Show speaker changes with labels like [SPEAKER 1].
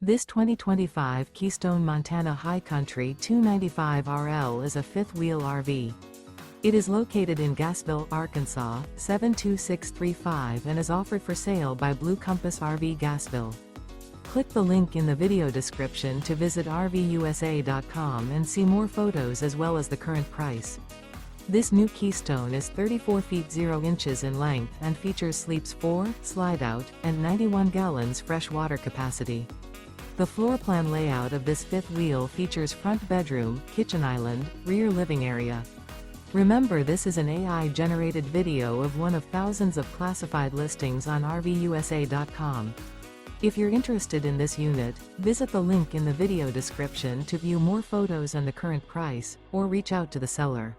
[SPEAKER 1] This 2025 Keystone Montana High Country 295RL is a fifth-wheel RV. It is located in Gassville, Arkansas, 72635 and is offered for sale by Blue Compass RV Gassville. Click the link in the video description to visit RVUSA.com and see more photos as well as the current price. This new Keystone is 34 feet 0 inches in length and features sleeps 4, slide-out, and 91 gallons fresh water capacity. The floor plan layout of this fifth wheel features front bedroom, kitchen island, rear living area. Remember, this is an AI-generated video of one of thousands of classified listings on RVUSA.com. If you're interested in this unit, visit the link in the video description to view more photos and the current price, or reach out to the seller.